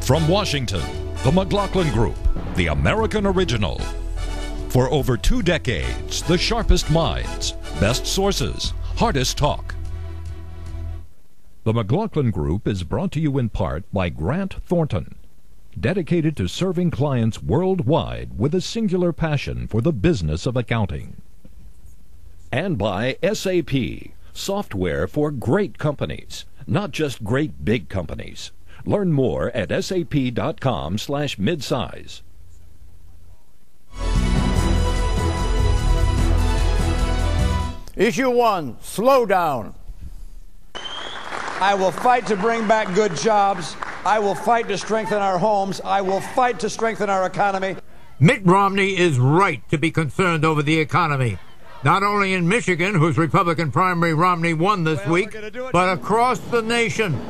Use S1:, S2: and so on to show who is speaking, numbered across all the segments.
S1: From Washington, the McLaughlin Group, the American original. For over 2 decades, the sharpest minds, best sources, hardest talk. The McLaughlin Group is brought to you in part by Grant Thornton, dedicated to serving clients worldwide with a singular passion for the business of accounting. And by SAP, software for great companies, not just great big companies. Learn more at sap.com/midsize.
S2: Issue 1, slow down.
S3: I will fight to bring back good jobs. I will fight to strengthen our homes. I will fight to strengthen our economy.
S4: Mitt Romney is right to be concerned over the economy. Not only in Michigan, whose Republican primary Romney won this week, but across the nation.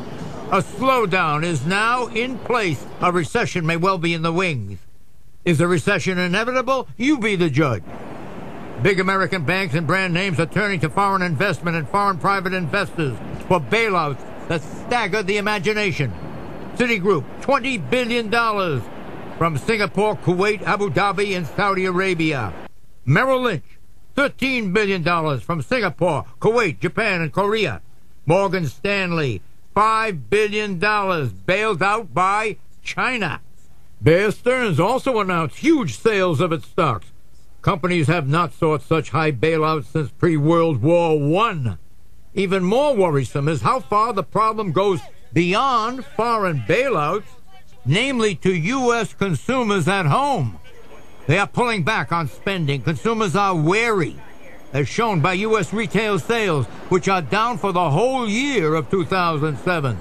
S4: A slowdown is now in place. A recession may well be in the wings. Is a recession inevitable? You be the judge. Big American banks and brand names are turning to foreign investment and foreign private investors for bailouts that stagger the imagination. Citigroup, $20 billion from Singapore, Kuwait, Abu Dhabi, and Saudi Arabia. Merrill Lynch, $13 billion from Singapore, Kuwait, Japan, and Korea. Morgan Stanley, $5 billion bailed out by China. Bear Stearns also announced huge sales of its stocks. Companies have not sought such high bailouts since pre-World War I. Even more worrisome is how far the problem goes beyond foreign bailouts, namely to U.S. consumers at home. They are pulling back on spending. Consumers are wary, as shown by U.S. retail sales, which are down for the whole year of 2007.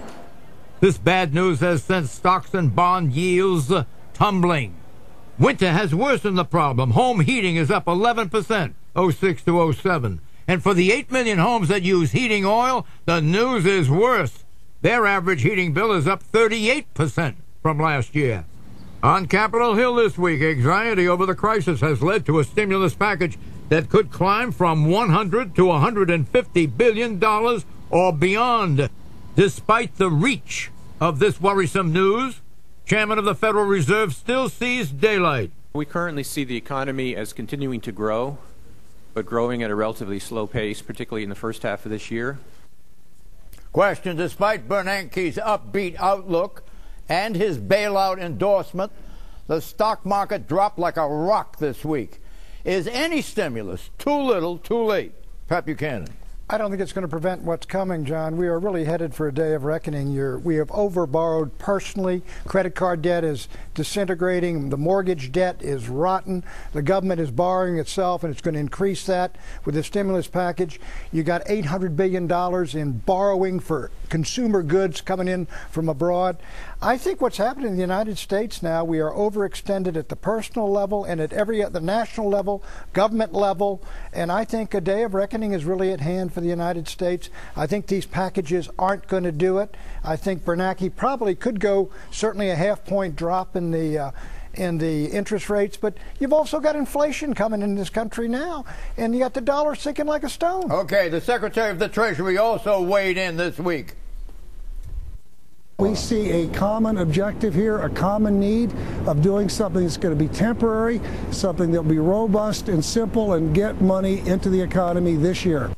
S4: This bad news has sent stocks and bond yields tumbling. Winter has worsened the problem. Home heating is up 11%, 06 to 07. And for the 8 million homes that use heating oil, the news is worse. Their average heating bill is up 38% from last year. On Capitol Hill this week, anxiety over the crisis has led to a stimulus package that could climb from $100 to $150 billion or beyond. Despite the reach of this worrisome news, Chairman of the Federal Reserve still sees daylight.
S5: We currently see the economy as continuing to grow, but growing at a relatively slow pace, particularly in the first half of this year.
S2: Question: despite Bernanke's upbeat outlook and his bailout endorsement, the stock market dropped like a rock this week. Is any stimulus too little, too late? Pat Buchanan.
S6: I don't think it's going to prevent what's coming, John. We are really headed for a day of reckoning. We have overborrowed personally. Credit card debt is disintegrating. The mortgage debt is rotten. The government is borrowing itself, and it's going to increase that with the stimulus package. You got $800 billion in borrowing for consumer goods coming in from abroad. I think what's happening in the United States now, we are overextended at the personal level and at every other national level, government level, and I think a day of reckoning is really at hand for the United States. I think these packages aren't going to do it. I think Bernanke probably could go certainly a half-point drop in the interest rates, but you've also got inflation coming in this country now, and you got the dollar sinking like a stone.
S2: Okay, the Secretary of the Treasury also weighed in this week.
S7: We see a common objective here, a common need of doing something that's going to be temporary, something that will be robust and simple and get money into the economy this year.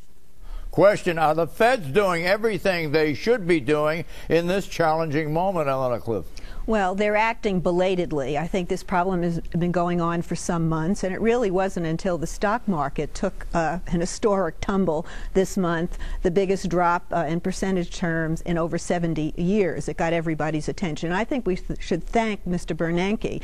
S2: Question: are the feds doing everything they should be doing in this challenging moment, Eleanor Cliff?
S8: Well, they're acting belatedly. I think this problem has been going on for some months, and it really wasn't until the stock market took an historic tumble this month, the biggest drop in percentage terms in over 70 years. It got everybody's attention. I think we should thank Mr. Bernanke.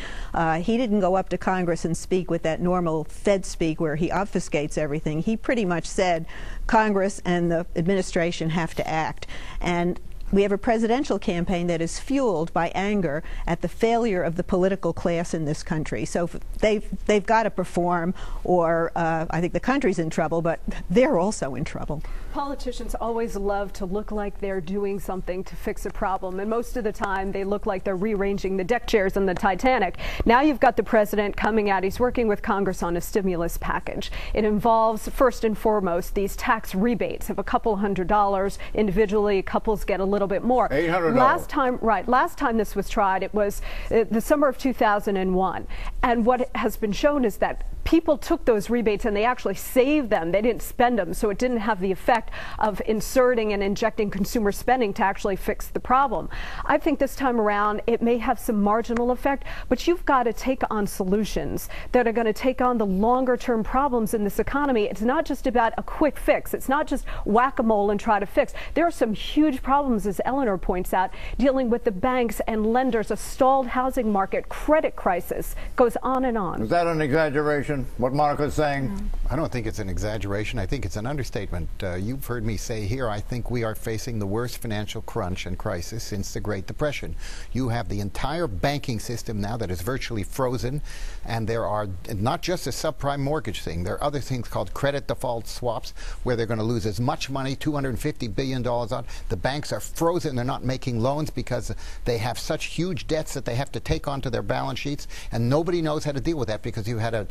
S8: He didn't go up to Congress and speak with that normal Fed speak where he obfuscates everything. He pretty much said Congress and the administration have to act. And we have a presidential campaign that is fueled by anger at the failure of the political class in this country. So they've got to perform, or I think the country's in trouble, but they're also in trouble.
S9: Politicians always love to look like they're doing something to fix a problem, and most of the time they look like they're rearranging the deck chairs on the Titanic. Now you've got the president coming out. He's working with Congress on a stimulus package. It involves, first and foremost, these tax rebates of a couple $100 individually. Couples get a little bit more.
S2: $800.
S9: Last time this was tried, it was the summer of 2001. And what has been shown is that people took those rebates and they actually saved them. They didn't spend them, so it didn't have the effect of inserting and injecting consumer spending to actually fix the problem. I think this time around it may have some marginal effect, but you've got to take on solutions that are going to take on the longer term problems in this economy. It's not just about a quick fix. It's not just whack-a-mole and try to fix. There are some huge problems, as Eleanor points out, dealing with the banks and lenders, a stalled housing market, credit crisis, goes on and on.
S2: Is that an exaggeration, what Monica's saying?
S10: I don't think it's an exaggeration. I think it's an understatement. You've heard me say here, I think we are facing the worst financial crunch and crisis since the Great Depression. You have the entire banking system now that is virtually frozen, and there are not just a subprime mortgage thing. There are other things called credit default swaps where they're going to lose as much money, $250 billion on. The banks are frozen. They're not making loans because they have such huge debts that they have to take onto their balance sheets, and nobody knows how to deal with that because you had a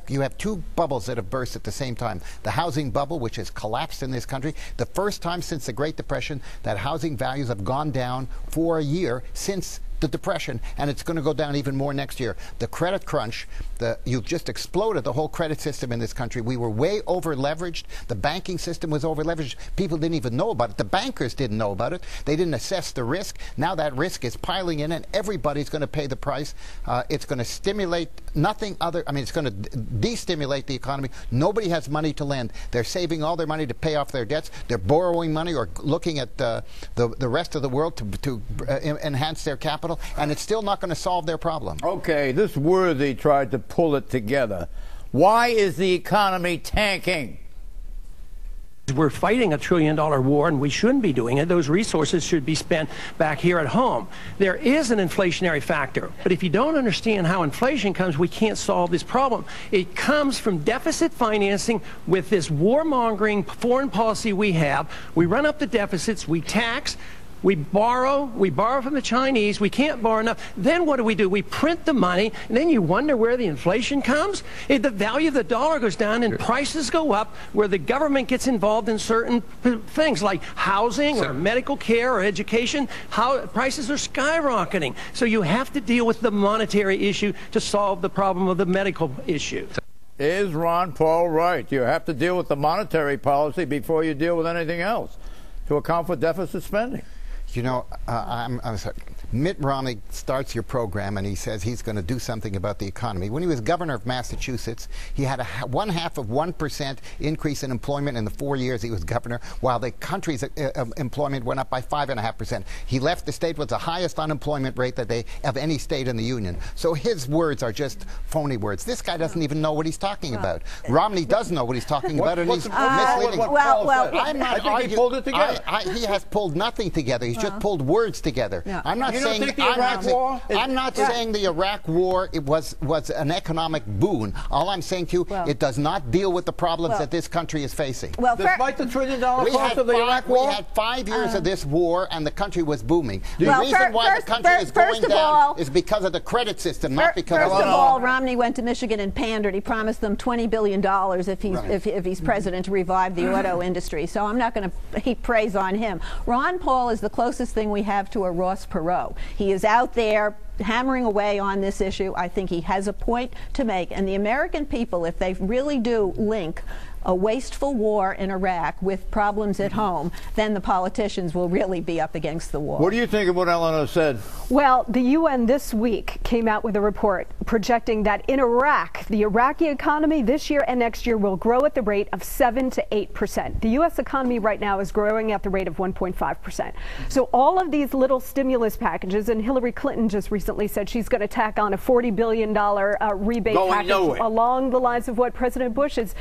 S10: you have two bubbles that have burst at the same time. The housing bubble, which has collapsed in this country, the first time since the Great Depression that housing values have gone down for a year since the Depression, and it's going to go down even more next year. The credit crunch, you've just exploded the whole credit system in this country. We were way over-leveraged. The banking system was over-leveraged. People didn't even know about it. The bankers didn't know about it. They didn't assess the risk. Now that risk is piling in, and everybody's going to pay the price. It's going to stimulate nothing other. I mean, it's going to destimulate the economy. Nobody has money to lend. They're saving all their money to pay off their debts. They're borrowing money or looking at the rest of the world to enhance their capital. And it's still not going to solve their problem.
S2: Okay, this Worthy tried to pull it together. Why is the economy tanking?
S11: We're fighting a $1 trillion war, and we shouldn't be doing it. Those resources should be spent back here at home. There is an inflationary factor, but if you don't understand how inflation comes, we can't solve this problem. It comes from deficit financing with this warmongering foreign policy we have. We run up the deficits, we tax, we borrow from the Chinese, we can't borrow enough. Then what do? We print the money, and then you wonder where the inflation comes? The value of the dollar goes down and prices go up where the government gets involved in certain things like housing or medical care or education. Prices are skyrocketing. So you have to deal with the monetary issue to solve the problem of the medical issue.
S2: Is Ron Paul right? You have to deal with the monetary policy before you deal with anything else to account for deficit spending.
S10: You know, I'm sorry. Mitt Romney starts your program and he says he's going to do something about the economy. When he was governor of Massachusetts, he had a 0.5% increase in employment in the 4 years he was governor, while the country's employment went up by 5.5%. He left the state with the highest unemployment rate of any state in the union. So his words are just phony words. This guy doesn't even know what he's talking about. Romney does know what he's talking about, and he's misleading. I'm not arguing.
S2: He pulled it together.
S10: He has pulled nothing together. He's just pulled words together.
S2: No.
S10: I'm not saying the Iraq War was an economic boon. All I'm saying to you, it does not deal with the problems that this country is facing.
S2: Despite the $1 trillion cost of the Iraq War?
S10: We had 5 years of this war, and the country was booming. The reason why the country is going down is because of the credit system, not because of...
S8: First of all, Romney went to Michigan and pandered. He promised them $20 billion if he's president to revive the auto industry. So I'm not going to heap praise on him. Ron Paul is the closest thing we have to a Ross Perot. He is out there hammering away on this issue. I think he has a point to make. And the American people, if they really do link a wasteful war in Iraq with problems at home, then the politicians will really be up against the wall.
S2: What do you think of what Eleanor said?
S9: Well, the UN this week came out with a report projecting that in Iraq, the Iraqi economy this year and next year will grow at the rate of 7 to 8%. The U.S. economy right now is growing at the rate of 1.5%. So all of these little stimulus packages, and Hillary Clinton just recently said she's going to tack on a $40 billion rebate package along the lines of what President Bush is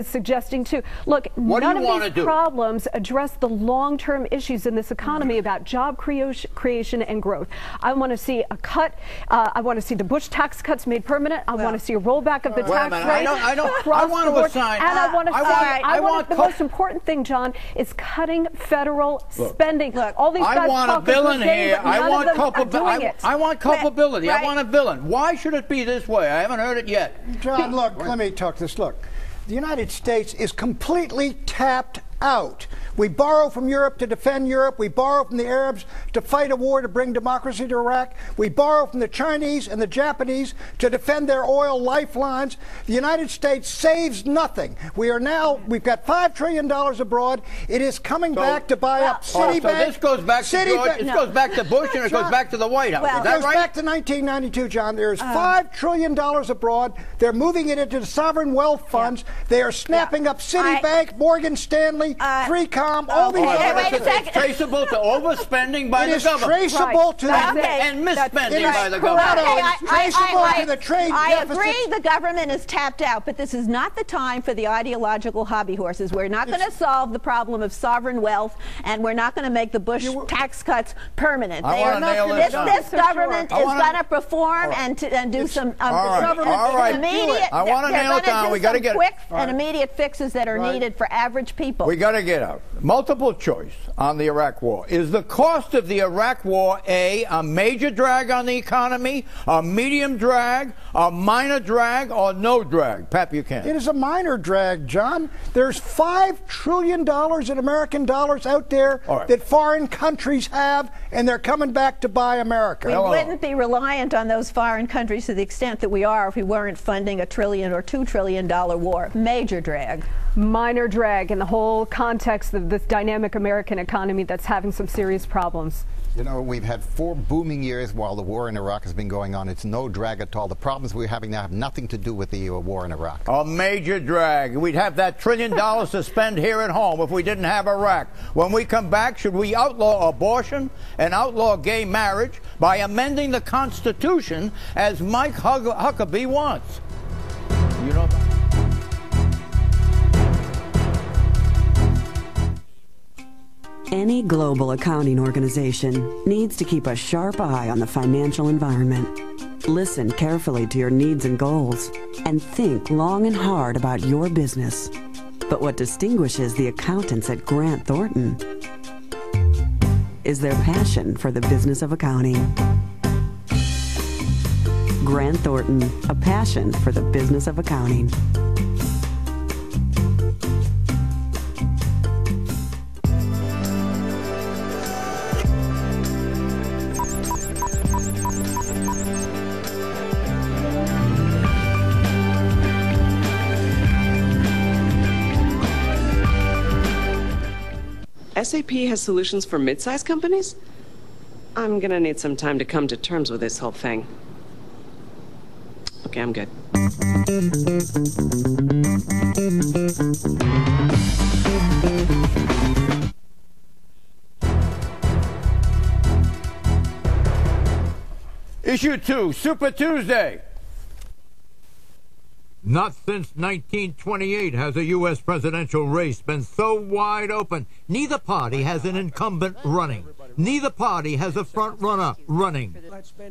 S9: suggesting too. Look, none of these problems address the long-term issues in this economy about job creation and growth. I want to see a cut. I want to see the Bush tax cuts made permanent. I want to see a rollback of the tax rate.
S2: I want to assign.
S9: And I want the most important thing, John, is cutting federal spending. All these guys
S2: I want a villain here. I want culpability. I
S6: Right.
S2: I want a villain. Why should it be this way? I haven't heard it yet.
S6: John, look, let me talk this. Look, the United States is completely tapped out. We borrow from Europe to defend Europe. We borrow from the Arabs to fight a war to bring democracy to Iraq. We borrow from the Chinese and the Japanese to defend their oil lifelines. The United States saves nothing. We've got $5 trillion abroad. It is coming back to buy up Citibank.
S2: So this goes back to George, this goes back to Bush, and it goes back to the White House. Is that
S6: right? It goes back to 1992, John. There's $5 trillion abroad. They're moving it into the sovereign wealth funds. They are snapping up Citibank, Morgan Stanley, 3Com, all these.
S2: It's traceable to overspending by the government.
S6: It is traceable to
S2: and misspending by the government.
S6: Traceable to the trade deficit.
S8: I agree the government is tapped out, but this is not the time for the ideological hobby horses. We're not going to solve the problem of sovereign wealth, and we're not going to make the Bush tax cuts permanent. This government is going to perform and do some immediate.
S2: I want to nail it down. We got to get
S8: quick and immediate fixes that are needed for average people.
S2: We got to get out. Multiple choice on the Iraq War. Is the cost of the Iraq War a major drag on the economy, a medium drag, a minor drag, or no drag? Pat Buchanan.
S6: It is a minor drag, John. There's $5 trillion in American dollars out there that foreign countries have, and they're coming back to buy America.
S8: We wouldn't be reliant on those foreign countries to the extent that we are if we weren't funding a $1 trillion or $2 trillion war. Major drag.
S9: Minor drag in the whole context of this dynamic American economy that's having some serious problems.
S10: You know, we've had 4 booming years while the war in Iraq has been going on. It's no drag at all. The problems we're having now have nothing to do with the war in Iraq.
S2: A major drag. We'd have that $1 trillion to spend here at home if we didn't have Iraq. When we come back, should we outlaw abortion and outlaw gay marriage by amending the Constitution as Mike Huckabee wants? You know that?
S12: Any global accounting organization needs to keep a sharp eye on the financial environment. Listen carefully to your needs and goals, and think long and hard about your business. But what distinguishes the accountants at Grant Thornton is their passion for the business of accounting. Grant Thornton, a passion for the business of accounting.
S13: SAP has solutions for mid-sized companies? I'm gonna need some time to come to terms with this whole thing. Okay, I'm good.
S2: Issue 2, Super Tuesday.
S4: Not since 1928 has a U.S. presidential race been so wide open. Neither party has an incumbent running. Neither party has a front-runner running.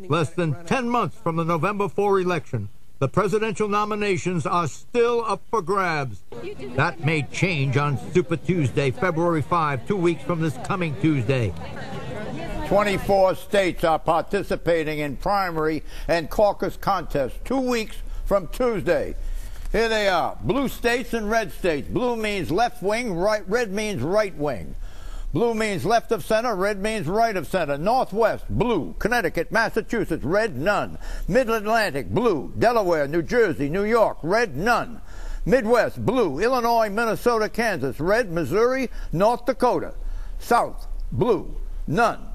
S4: Less than 10 months from the November 4 election, the presidential nominations are still up for grabs. That may change on Super Tuesday, February 5, 2 weeks from this coming Tuesday.
S2: 24 states are participating in primary and caucus contests 2 weeks from Tuesday. Here they are. Blue states and red states. Blue means left wing, red means right wing. Blue means left of center, red means right of center. Northwest, blue. Connecticut, Massachusetts, red, none. Mid-Atlantic, blue. Delaware, New Jersey, New York, red, none. Midwest, blue. Illinois, Minnesota, Kansas, red. Missouri, North Dakota. South, blue, none.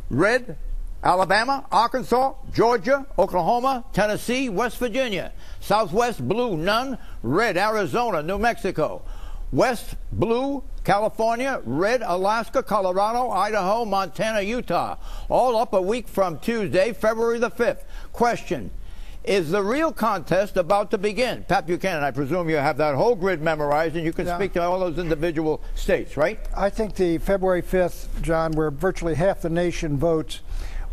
S2: Red, Alabama, Arkansas, Georgia, Oklahoma, Tennessee, West Virginia. Southwest, blue, none. Red, Arizona, New Mexico. West, blue, California. Red, Alaska, Colorado, Idaho, Montana, Utah. All up a week from Tuesday, February the 5th. Question: is the real contest about to begin? Pat Buchanan, I presume you have that whole grid memorized and you can speak to all those individual states, right?
S6: I think the February 5th, John, where virtually half the nation votes,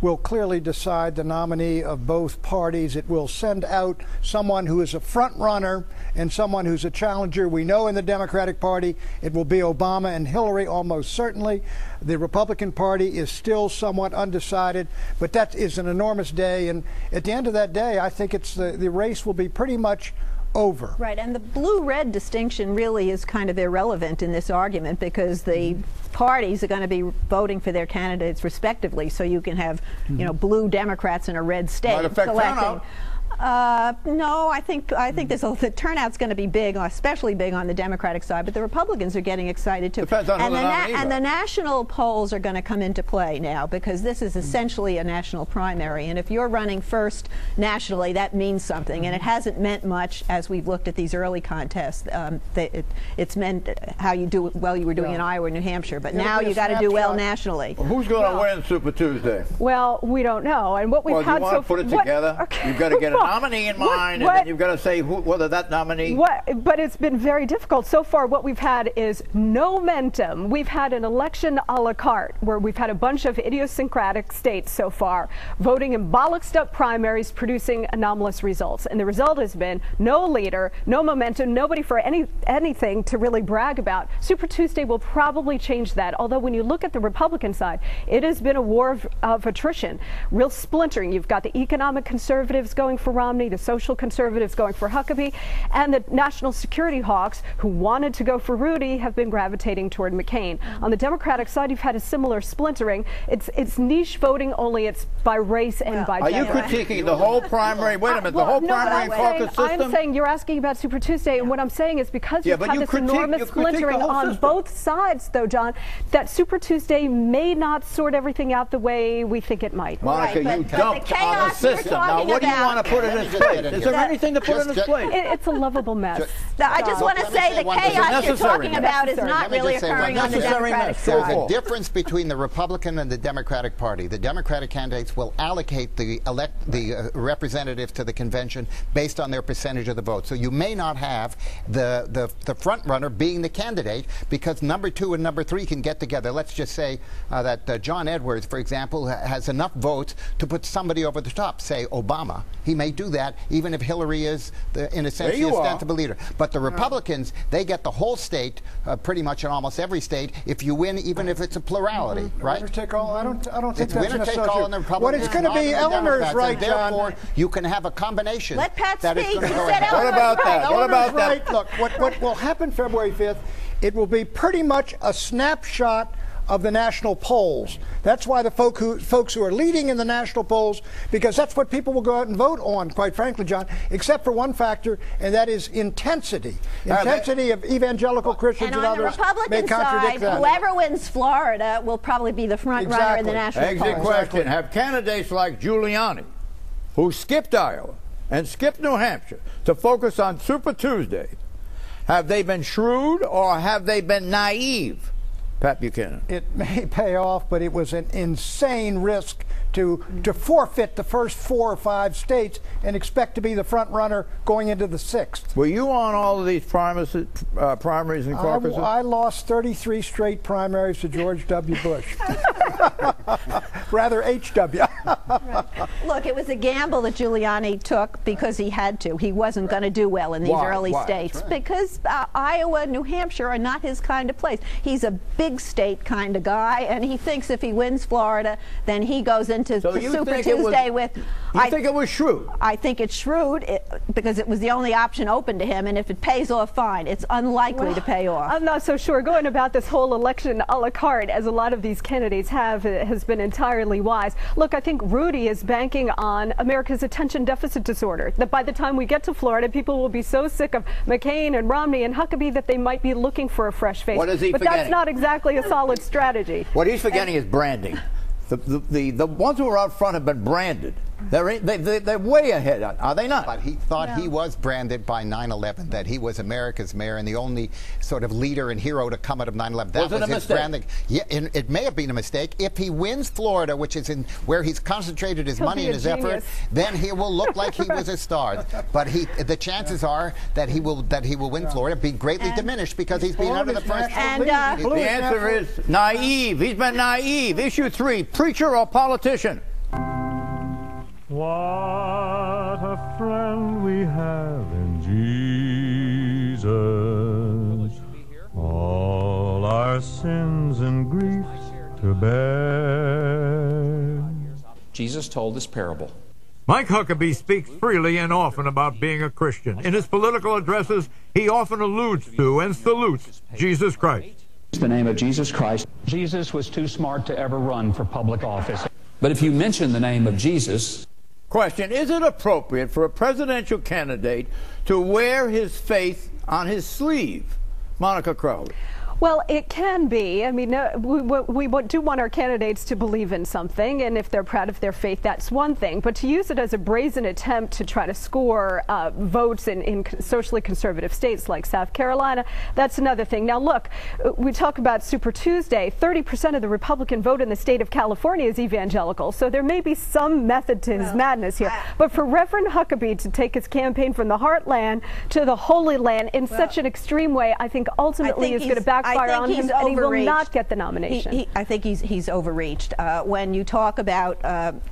S6: will clearly decide the nominee of both parties. It will send out someone who is a front runner and someone who's a challenger. We know in the Democratic Party it will be Obama and Hillary almost certainly. The Republican Party is still somewhat undecided, but that is an enormous day, and at the end of that day I think it's the race will be pretty much over.
S8: Right, and the blue-red distinction really is kind of irrelevant in this argument because the parties are going to be voting for their candidates respectively, so you can have, you know, blue Democrats in a red state.
S2: Might affect turnout.
S8: No, I think the turnout's going to be big, especially big on the Democratic side, but the Republicans are getting excited too.
S2: Depends on
S8: and the national polls are going to come into play now because this is essentially a national primary, and if you're running first nationally, that means something, and it hasn't meant much as we've looked at these early contests. It's meant how you do well you were doing in Iowa and New Hampshire, but now you got to do well nationally.
S2: Well, who's going to win Super Tuesday?
S9: Well, we don't know, and what we've had so far.
S2: You want to put it together? Okay. You've got to get a nominee in mind, and then you've got to say whether that nominee.
S9: But it's been very difficult so far. What we've had is no momentum. We've had an election a la carte, where we've had a bunch of idiosyncratic states so far voting in bollocksed up primaries, producing anomalous results, and the result has been no leader, no momentum, nobody for anything to really brag about. Super Tuesday will probably change that. Although when you look at the Republican side, it has been a war of attrition, real splintering. You've got the economic conservatives going for Romney, the social conservatives going for Huckabee, and the national security hawks who wanted to go for Rudy have been gravitating toward McCain. On the Democratic side, you've had a similar splintering. It's niche voting, only it's by race and by gender.
S2: Are you critiquing the whole primary? Wait a minute, the whole primary and caucus system?
S9: I'm saying you're asking about Super Tuesday, and what I'm saying is because you've had this enormous splintering on both sides, though, John, that Super Tuesday may not sort everything out the way we think it might.
S2: Monica, you dumped on the system. Now, what do you want to put in its place? Is there anything to put in its place?
S9: It's a lovable mess.
S8: I just want to say the chaos you're talking about is not really occurring on the Democratic side.
S10: There's a difference between the Republican and the Democratic Party. The Democratic candidates will allocate the representatives to the convention based on their percentage of the vote. So you may not have the front runner being the candidate because number 2 and number 3 can get together. Let's just say that John Edwards, for example, has enough votes to put somebody over the top, say Obama. He may do that even if Hillary is, in a sense, the ostensible leader. But the Republicans, they get the whole state, pretty much in almost every state, if you win, even if it's a plurality, right?
S6: Winner take all. I don't think
S10: it's
S6: that's
S10: winner take all in the Republicans.
S6: What it's going to be, Eleanor's right, John.
S10: Therefore, you can have a combination.
S8: Let Pat speak.
S10: What
S2: about that? What about that?
S6: Look, what will happen February 5th, it will be pretty much a snapshot of the national polls. That's why the folks who are leading in the national polls, because that's what people will go out and vote on, quite frankly, John, except for one factor, and that is intensity. Intensity of evangelical Christians and others may contradict that.
S8: Whoever wins Florida will probably be the front runner in the national polls.
S2: Exit question. Have candidates like Giuliani, who skipped Iowa and skipped New Hampshire to focus on Super Tuesday, have they been shrewd or have they been naive? Pat Buchanan.
S6: It may pay off, but it was an insane risk to forfeit the first 4 or 5 states and expect to be the front runner going into the 6th.
S2: Were you on all of these primaries and caucuses?
S6: I lost 33 straight primaries to George W. Bush. Rather H.W.
S8: Right. Look, it was a gamble that Giuliani took because he had to. He wasn't going to do well in these early states because Iowa and New Hampshire are not his kind of place. He's a big state kind of guy, and he thinks if he wins Florida, then he goes into Super Tuesday with...
S2: You think it was shrewd?
S8: I think it's shrewd because it was the only option open to him, and if it pays off, fine. It's unlikely to pay off.
S9: I'm not so sure. Going about this whole election a la carte, as a lot of these candidates have, has been entirely wise. Look, I think Rudy is banking on America's attention deficit disorder, that by the time we get to Florida, people will be so sick of McCain and Romney and Huckabee that they might be looking for a fresh face.
S2: What is he
S9: but
S2: forgetting?
S9: That's not exactly a solid strategy.
S2: What he's forgetting is branding. The ones who are out front have been branded. They're way ahead, are they not?
S10: But he thought he was branded by 9/11, that he was America's mayor and the only sort of leader and hero to come out of 9/11. That was his branding. Yeah, it may have been a mistake. If he wins Florida, which is where he's concentrated his money and his effort, then he will look like he was a star. But the chances are that he will win Florida be greatly diminished because he's been out of the first.
S2: And the answer is naive. He's been naive. Issue 3: preacher or politician?
S14: What a friend we have in Jesus, all our sins and griefs to bear.
S15: Jesus told this parable.
S4: Mike Huckabee speaks freely and often about being a Christian. In his political addresses, he often alludes to and salutes Jesus Christ.
S15: The name of Jesus Christ. Jesus was too smart to ever run for public office. But if you mention the name of Jesus...
S2: Question, is it appropriate for a presidential candidate to wear his faith on his sleeve? Monica Crowley.
S9: Well, it can be. I mean, we do want our candidates to believe in something, and if they're proud of their faith, that's one thing. But to use it as a brazen attempt to try to score votes in socially conservative states like South Carolina, that's another thing. Now, look, we talk about Super Tuesday. 30% of the Republican vote in the state of California is evangelical, so there may be some method to his madness here. But for Reverend Huckabee to take his campaign from the heartland to the Holy Land in such an extreme way, I think ultimately is going to backfire on him, and he will not get the nomination.
S8: I think he's overreached. When you talk about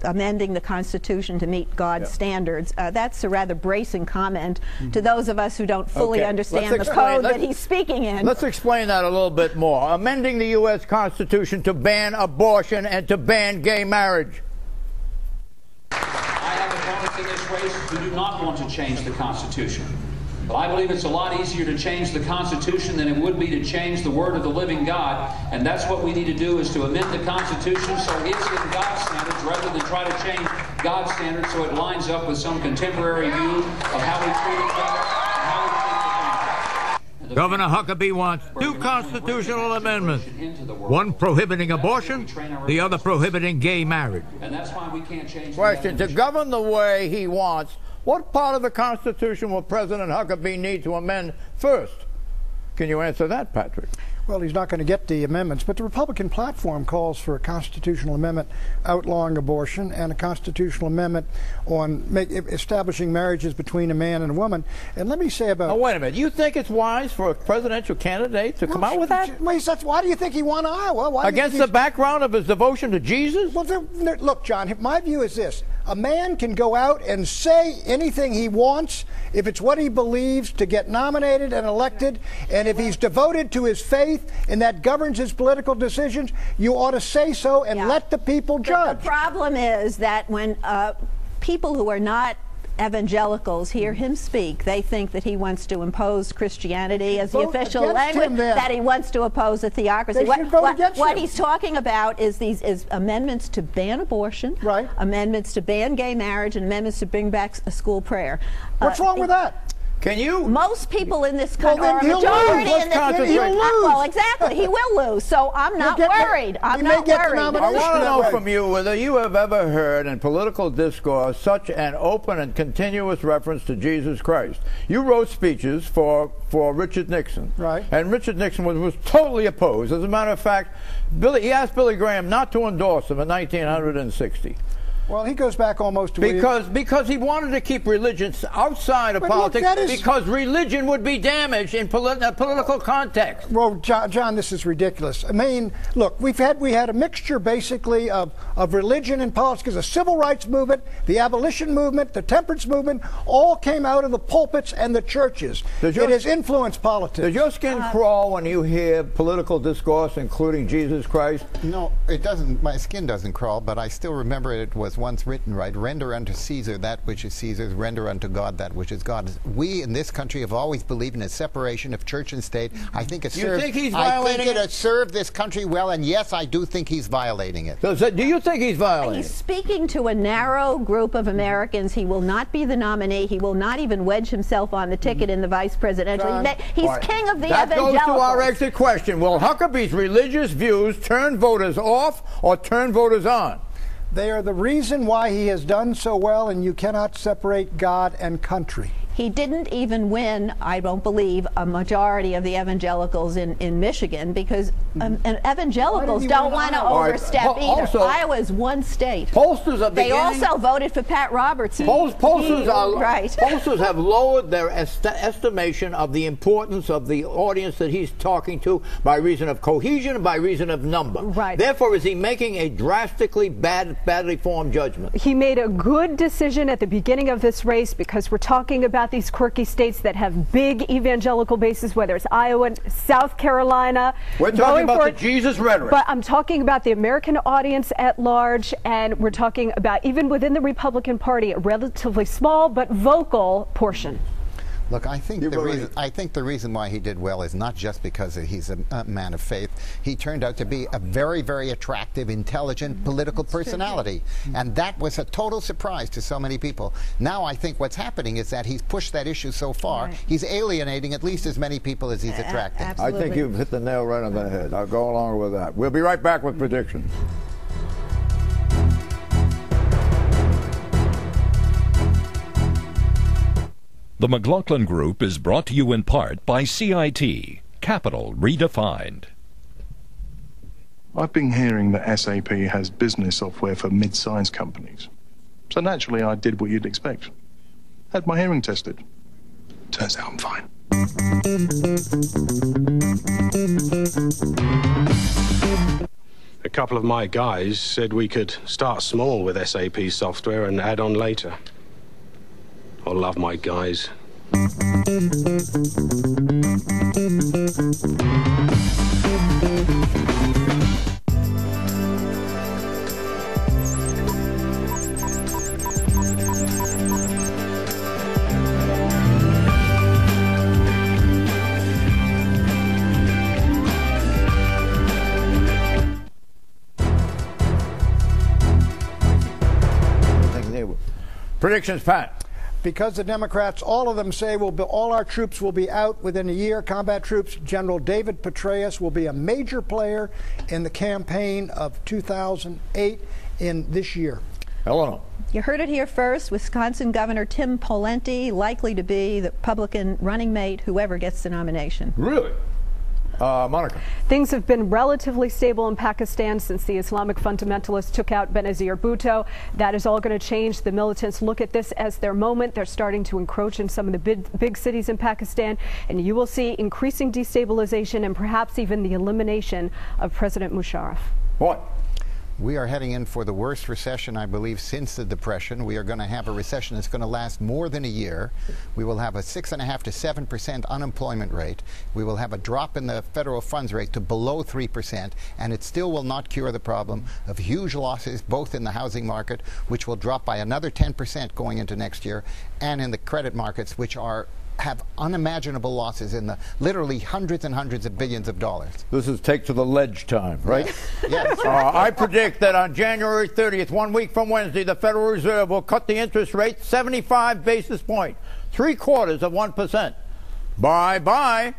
S8: amending the Constitution to meet God's standards, that's a rather bracing comment to those of us who don't fully understand the code that he's speaking in.
S2: Let's explain that a little bit more. Amending the U.S. Constitution to ban abortion and to ban gay marriage.
S15: I have opponents in this race who do not want to change the Constitution. But I believe it's a lot easier to change the Constitution than it would be to change the Word of the living God. And that's what we need to do, is to amend the Constitution so it's in God's standards rather than try to change God's standards so it lines up with some contemporary view of how we treat each other and how we treat the family.
S4: Governor Huckabee wants two constitutional amendments, one prohibiting abortion, the other prohibiting gay marriage.
S15: And that's why we can't change.
S2: Question, to govern the way he wants, what part of the Constitution will President Huckabee need to amend first? Can you answer that, Patrick?
S6: Well, he's not going to get the amendments, but the Republican platform calls for a constitutional amendment outlawing abortion and a constitutional amendment on establishing marriages between a man and a woman. And let me say about...
S2: Oh, wait a minute. You think it's wise for a presidential candidate to come out with that?
S6: Why do you think he won Iowa?
S2: Against the background of his devotion to Jesus?
S6: Well, look, John, my view is this. A man can go out and say anything he wants if it's what he believes to get nominated and elected, and if he's devoted to his faith and that governs his political decisions, you ought to say so and let the people judge.
S8: The problem is that when people who are not evangelicals hear him speak, they think that he wants to impose Christianity as the official language, that he wants to oppose a theocracy. What he's talking about is these amendments to ban abortion, amendments to ban gay marriage, and amendments to bring back a school prayer.
S6: What's wrong with that?
S2: Can you?
S8: Most people in this country, or a majority in this country,
S6: he'll lose.
S8: Well, exactly, he will lose. So I'm not worried. I'm not worried.
S2: I want to know from you whether you have ever heard in political discourse such an open and continuous reference to Jesus Christ. You wrote speeches for Richard Nixon, and Richard Nixon was totally opposed. As a matter of fact, he asked Billy Graham not to endorse him in 1960.
S6: Well, he goes back almost to
S2: because he wanted to keep religion outside of politics, because religion would be damaged in political context.
S6: Well, John, this is ridiculous. I mean, look, we had a mixture basically of religion and politics. The civil rights movement, the abolition movement, the temperance movement, all came out of the pulpits and the churches. It has influenced politics.
S2: Does your skin crawl when you hear political discourse, including Jesus Christ?
S10: No, it doesn't. My skin doesn't crawl, but I still remember it was once written, right? Render unto Caesar that which is Caesar's, render unto God that which is God's. We in this country have always believed in a separation of church and state. I think it served.
S2: You think he's violating
S10: it? Has served this country well, and yes, I do think he's violating it.
S2: So, do you think he's violating it?
S8: He's speaking to a narrow group of Americans. He will not be the nominee. He will not even wedge himself on the ticket in the vice presidential. He's king of the evangelicals.
S2: That goes to our exit question. Will Huckabee's religious views turn voters off or turn voters on?
S6: They are the reason why he has done so well, and you cannot separate God and country.
S8: He didn't even win, I don't believe, a majority of the evangelicals in Michigan, because evangelicals don't want to overstep either.
S2: Also,
S8: Iowa is one state.
S2: Pollsters are
S8: They also voted for Pat Robertson.
S2: Pollsters have lowered their estimation of the importance of the audience that he's talking to by reason of cohesion and by reason of number. Therefore, is he making a drastically badly formed judgment?
S9: He made a good decision at the beginning of this race, because we're talking about about these quirky states that have big evangelical bases, whether it's Iowa, South Carolina.
S2: We're talking about the Jesus rhetoric.
S9: But I'm talking about the American audience at large, and we're talking about, even within the Republican Party, a relatively small but vocal portion.
S10: Look, I think the reason why he did well is not just because he's a man of faith. He turned out to be a very, very attractive, intelligent political personality. And that was a total surprise to so many people. Now I think what's happening is that he's pushed that issue so far, he's alienating at least as many people as he's attracting.
S2: I think you've hit the nail right on the head. I'll go along with that. We'll be right back with predictions.
S1: The McLaughlin Group is brought to you in part by CIT, Capital Redefined.
S16: I've been hearing that SAP has business software for mid-sized companies. So naturally I did what you'd expect. Had my hearing tested. Turns out I'm fine.
S17: A couple of my guys said we could start small with SAP software and add on later. I love my guys.
S2: Predictions, Pat.
S6: Because the Democrats, all of them say all our troops will be out within a year. Combat troops. General David Petraeus will be a major player in the campaign of 2008 in this year.
S2: Eleanor.
S8: You heard it here first. Wisconsin Governor Tim Pawlenty likely to be the Republican running mate, whoever gets the nomination.
S2: Really? Monica.
S9: Things have been relatively stable in Pakistan since the Islamic fundamentalists took out Benazir Bhutto. That is all going to change. The militants look at this as their moment. They're starting to encroach in some of the big cities in Pakistan, and you will see increasing destabilization and perhaps even the elimination of President Musharraf.
S2: What?
S10: We are heading in for the worst recession, I believe, since the Depression. We are going to have a recession that's going to last more than a year. We will have a 6.5% to 7% unemployment rate. We will have a drop in the federal funds rate to below 3%, and it still will not cure the problem of huge losses, both in the housing market, which will drop by another 10% going into next year, and in the credit markets, which have unimaginable losses in the literally hundreds and hundreds of billions of dollars.
S2: This is take to the ledge time, right?
S10: Yes.
S2: I predict that on January 30th, 1 week from Wednesday, the Federal Reserve will cut the interest rate 75 basis points, 0.75%. Bye-bye.